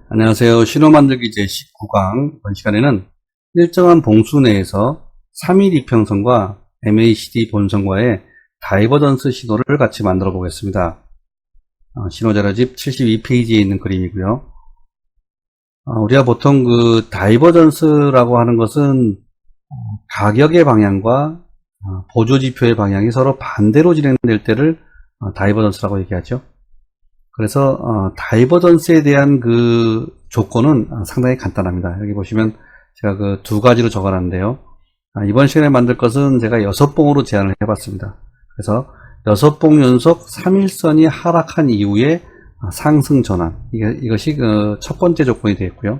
안녕하세요. 신호 만들기 제19강. 이번 시간에는 일정한 봉수 내에서 3일 이평선과 MACD 본선과의 다이버전스 신호를 같이 만들어 보겠습니다. 신호 자료집 72페이지에 있는 그림이고요. 우리가 보통 그 다이버전스라고 하는 것은 가격의 방향과 보조지표의 방향이 서로 반대로 진행될 때를 다이버전스라고 얘기하죠. 그래서 다이버전스에 대한 그 조건은 상당히 간단합니다. 여기 보시면 제가 그 두 가지로 적어놨는데요. 이번 시간에 만들 것은 제가 6봉으로 제안을 해봤습니다. 그래서 6봉 연속 3일선이 하락한 이후에 상승 전환, 이것이 그 첫 번째 조건이 되겠고요.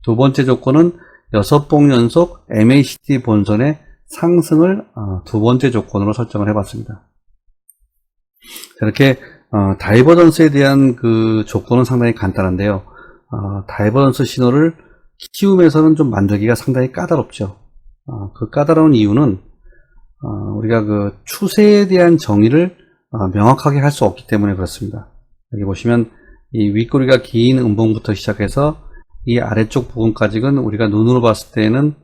두 번째 조건은 6봉 연속 MACD 본선의 상승을 두 번째 조건으로 설정을 해봤습니다. 이렇게 다이버전스에 대한 그 조건은 상당히 간단한데요. 다이버전스 신호를 키움에서는 좀 만들기가 상당히 까다롭죠. 그 까다로운 이유는 우리가 그 추세에 대한 정의를 명확하게 할 수 없기 때문에 그렇습니다. 여기 보시면 이 윗꼬리가 긴 음봉부터 시작해서 이 아래쪽 부분까지는 우리가 눈으로 봤을 때는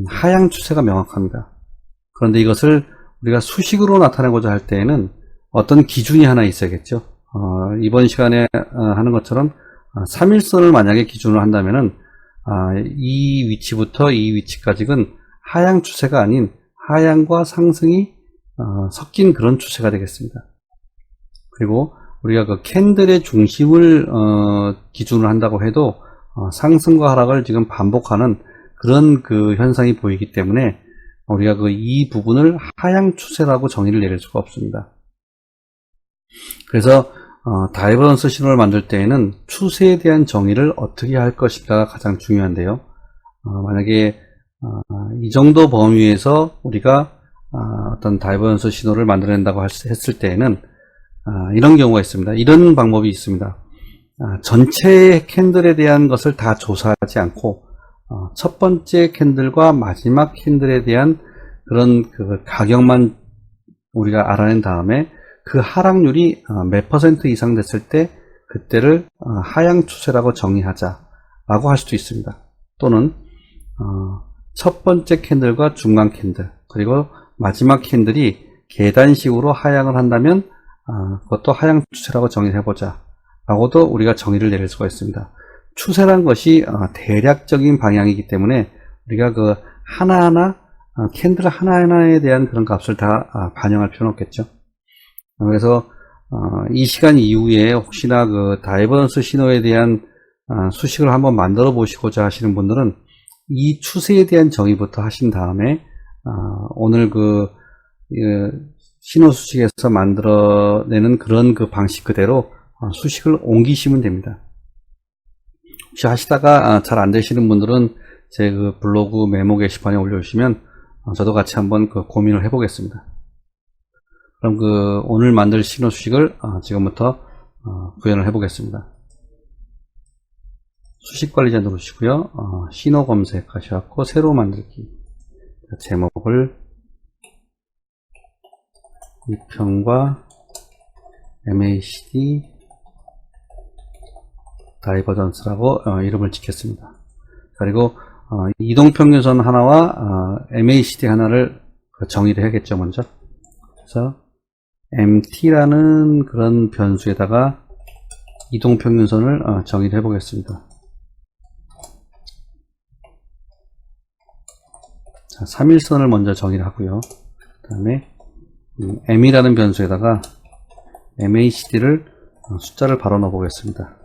하향 추세가 명확합니다. 그런데 이것을 우리가 수식으로 나타내고자 할 때에는 어떤 기준이 하나 있어야겠죠. 이번 시간에 하는 것처럼 3일선을 만약에 기준으로 한다면은 이 위치부터 이 위치까지는 하향 추세가 아닌 하향과 상승이 섞인 그런 추세가 되겠습니다. 그리고 우리가 그 캔들의 중심을 기준으로 한다고 해도 상승과 하락을 지금 반복하는 그런 그 현상이 보이기 때문에 우리가 그 이 부분을 하향 추세라고 정의를 내릴 수가 없습니다. 그래서 다이버전스 신호를 만들 때에는 추세에 대한 정의를 어떻게 할 것인가가 가장 중요한데요. 만약에 이 정도 범위에서 우리가 어떤 다이버전스 신호를 만들어낸다고 했을 때에는 이런 경우가 있습니다. 이런 방법이 있습니다. 전체 캔들에 대한 것을 다 조사하지 않고 첫 번째 캔들과 마지막 캔들에 대한 그런 그 가격만 우리가 알아낸 다음에 그 하락률이 몇 % 이상 됐을 때 그때를 하향 추세라고 정의하자라고 할 수도 있습니다. 또는 첫 번째 캔들과 중간 캔들 그리고 마지막 캔들이 계단식으로 하향을 한다면 그것도 하향 추세라고 정의해보자 라고도 우리가 정의를 내릴 수가 있습니다. 추세란 것이 대략적인 방향이기 때문에 우리가 그 하나하나 캔들 하나하나에 대한 그런 값을 다 반영할 필요는 없겠죠. 그래서 이 시간 이후에 혹시나 그 다이버전스 신호에 대한 수식을 한번 만들어 보시고자 하시는 분들은 이 추세에 대한 정의부터 하신 다음에 오늘 그 신호 수식에서 만들어내는 그런 그 방식 그대로 수식을 옮기시면 됩니다. 혹시 하시다가 잘 안 되시는 분들은 제 그 블로그 메모 게시판에 올려주시면 저도 같이 한번 그 고민을 해보겠습니다. 그럼 그 오늘 만들 신호 수식을 지금부터 구현을 해보겠습니다. 수식 관리자 누르시고요. 신호 검색하셔서 새로 만들기. 제목을 이평과 MACD 다이버전스라고 이름을 짓겠습니다. 그리고 이동평균선 하나와 MACD 하나를 정의를 해야겠죠. 먼저. 그래서 MT라는 그런 변수에다가 이동평균선을 정의를 해보겠습니다. 자, 3일선을 먼저 정의를 하고요. 그 다음에 M이라는 변수에다가 MACD를 숫자를 바로 넣어 보겠습니다.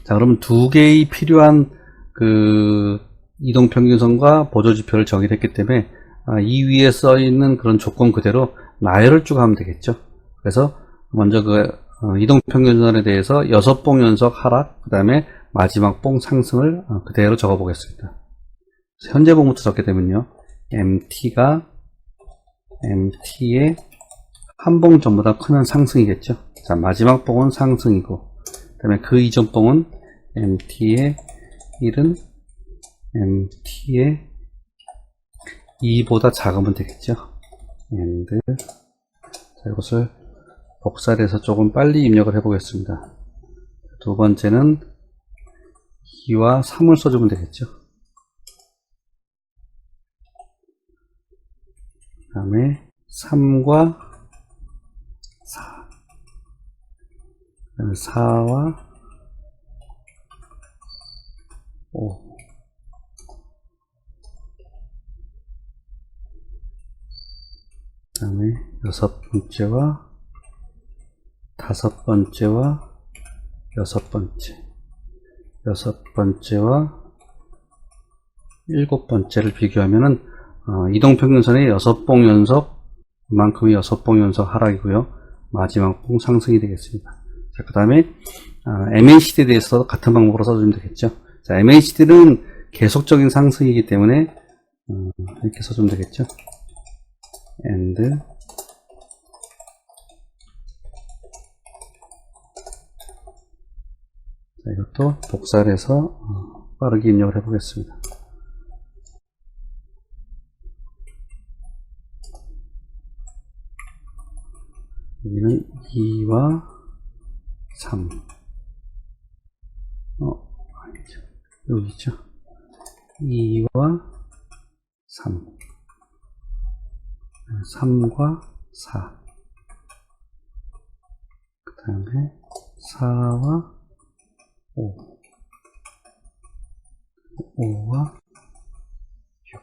자, 그럼 두 개의 필요한 그 이동평균선과 보조지표를 정의를 했기 때문에 이 위에 써 있는 그런 조건 그대로 나열을 쭉 하면 되겠죠. 그래서 먼저 그 이동평균선에 대해서 6봉 연속 하락, 그 다음에 마지막 봉 상승을 그대로 적어 보겠습니다. 현재 봉부터 적게 되면요. MT가 MT의 한 봉 전보다 크면 상승이겠죠. 자, 마지막 봉은 상승이고, 그 다음에 그 이전 봉은 MT의 1은 MT의 2보다 작으면 되겠죠. and 자, 이것을 복사를 해서 조금 빨리 입력을 해 보겠습니다. 두 번째는 2와 3을 써주면 되겠죠. 그 다음에 3과 4, 4와 5, 그 다음에 6번째와 5번째와 6번째, 6번째와 7번째를 비교하면은 이동평균선의 6봉 연속, 그만큼이 6봉 연속 하락이고요. 마지막 봉 상승이 되겠습니다. 자, 그 다음에 MACD에 대해서 같은 방법으로 써주면 되겠죠. 자, MACD는 계속적인 상승이기 때문에 이렇게 써주면 되겠죠. and 자, 이것도 복사를 해서 빠르게 입력을 해 보겠습니다. 여기는 2와 3, 아니죠. 여기 있죠. 2와 3, 3과 4, 그 다음에 4와 5, 5와 6.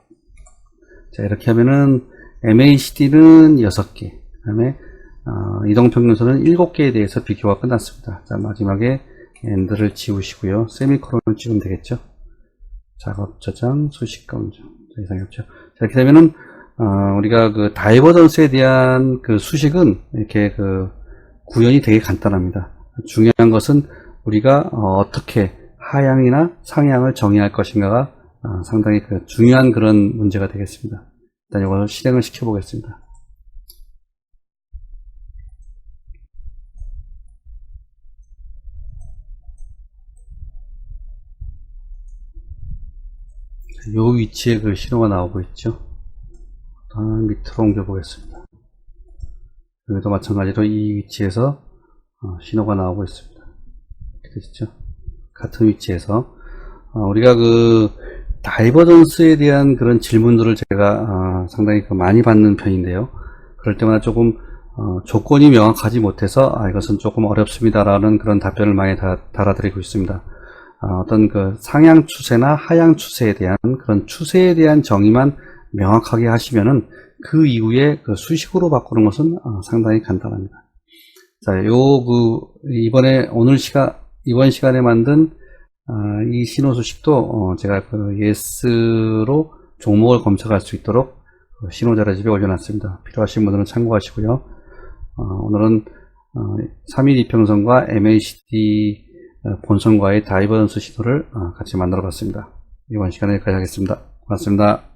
자, 이렇게 하면은 MACD는 6개, 그 다음에 이동평균선은 7개에 대해서 비교가 끝났습니다. 자, 마지막에 AND를 지우시고요. 세미콜론을 찍으면 되겠죠. 작업 저장, 수식 검정. 자, 이상이었죠. 자, 이렇게 되면은 우리가 그 다이버전스에 대한 그 수식은 이렇게 그 구현이 되게 간단합니다. 중요한 것은 우리가 어떻게 하향이나 상향을 정의할 것인가가 상당히 그 중요한 그런 문제가 되겠습니다. 일단 이걸 실행을 시켜 보겠습니다. 이 위치에 그 신호가 나오고 있죠. 밑으로 옮겨 보겠습니다. 여기도 마찬가지로 이 위치에서 신호가 나오고 있습니다. 이렇게 되시죠? 같은 위치에서 우리가 그 다이버전스에 대한 그런 질문들을 제가 상당히 많이 받는 편인데요. 그럴 때마다 조금 조건이 명확하지 못해서 이것은 조금 어렵습니다라는 그런 답변을 많이 달아드리고 있습니다. 어떤 그 상향 추세나 하향 추세에 대한 그런 추세에 대한 정의만 명확하게 하시면은 그 이후에 그 수식으로 바꾸는 것은 상당히 간단합니다. 자, 이번 시간에 만든 이 신호 수식도 제가 그 yes로 종목을 검색할 수 있도록 신호 자료집에 올려놨습니다. 필요하신 분들은 참고하시고요. 오늘은 3일 이평선과 MACD 본선과의 다이버전스 신호를 같이 만들어 봤습니다. 이번 시간에 여기까지 하겠습니다. 고맙습니다.